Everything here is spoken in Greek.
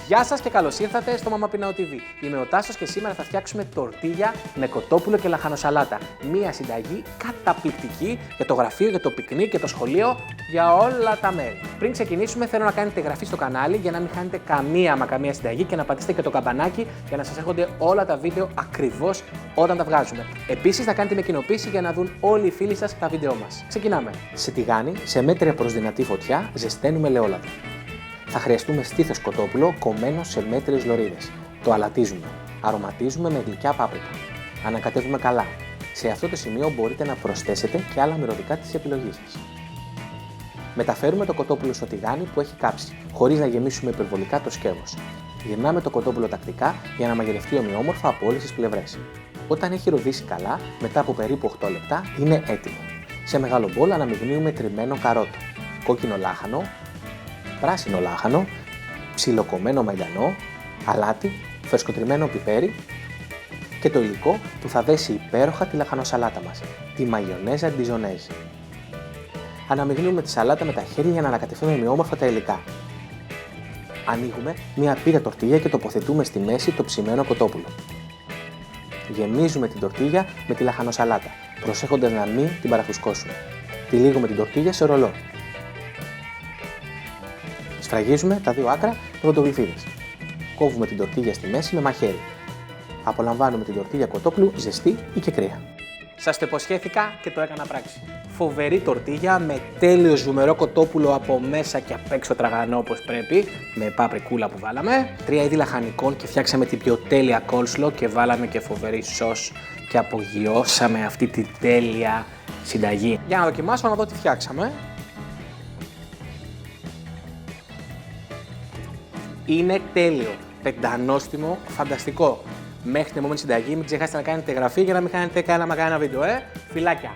Γεια σας και καλώς ήρθατε στο Mama Pinao TV. Είμαι ο Τάσος και σήμερα θα φτιάξουμε τορτίγια με κοτόπουλο και λαχανοσαλάτα. Μία συνταγή καταπληκτική για το γραφείο, για το πικνίκ και το σχολείο, για όλα τα μέρη. Πριν ξεκινήσουμε, θέλω να κάνετε εγγραφή στο κανάλι για να μην χάνετε καμία συνταγή και να πατήσετε και το καμπανάκι για να σας έρχονται όλα τα βίντεο ακριβώς όταν τα βγάζουμε. Επίσης, να κάνετε με κοινοποίηση για να δουν όλοι οι φίλοι σας τα βίντεο μας. Ξεκινάμε. Σε τηγάνι, σε μέτρια προς δυνατή φωτιά, ζεσταίνουμε ελαιόλαδο. Θα χρειαστούμε στήθος κοτόπουλο κομμένο σε μέτριες λωρίδες. Το αλατίζουμε. Αρωματίζουμε με γλυκιά πάπρικα. Ανακατεύουμε καλά. Σε αυτό το σημείο μπορείτε να προσθέσετε και άλλα μυρωδικά της επιλογής σας. Μεταφέρουμε το κοτόπουλο στο τηγάνι που έχει κάψει, χωρίς να γεμίσουμε υπερβολικά το σκεύος. Γυρνάμε το κοτόπουλο τακτικά για να μαγειρευτεί ομοιόμορφα από όλες τις πλευρές. Όταν έχει ροδίσει καλά, μετά από περίπου 8 λεπτά, είναι έτοιμο. Σε μεγάλο μπολ αναμειγνύουμε τριμμένο καρότο, κόκκινο λάχανο, πράσινο λάχανο, ψιλοκομμένο μαϊντανό, αλάτι, φρεσκοτριμμένο πιπέρι και το υλικό που θα δέσει υπέροχα τη λαχανοσαλάτα μας, τη μαγιονέζα ντιζονέζ. Αναμειγνύουμε τη σαλάτα με τα χέρια για να ανακατευθούμε ομοιόμορφα τα υλικά. Ανοίγουμε μια πίτα τορτίγια και τοποθετούμε στη μέση το ψημένο κοτόπουλο. Γεμίζουμε την τορτίγια με τη λαχανοσαλάτα, προσέχοντας να μην την παραφουσκώσουμε. Τυλίγουμε την τορτίγια σε ρολό. Σφραγίζουμε τα δύο άκρα με οδοντογλυφίδες. Κόβουμε την τορτίγια στη μέση με μαχαίρι. Απολαμβάνουμε την τορτίγια κοτόπουλου ζεστή ή και κρύα. Σας το υποσχέθηκα και το έκανα πράξη. Φοβερή τορτίγια με τέλειο ζουμερό κοτόπουλο από μέσα και απ' έξω τραγανό όπως πρέπει, με παπρικούλα που βάλαμε. 3 είδη λαχανικών και φτιάξαμε την πιο τέλεια κόλσλο και βάλαμε και φοβερή σος και απογειώσαμε αυτή τη τέλεια συνταγή. Για να δοκιμάσω να δω τι φτιάξαμε. Είναι τέλειο, πεντανόστιμο, φανταστικό. Μέχρι την επόμενη συνταγή, μην ξεχάσετε να κάνετε εγγραφή για να μην χάνετε κανένα βίντεο, Φιλάκια!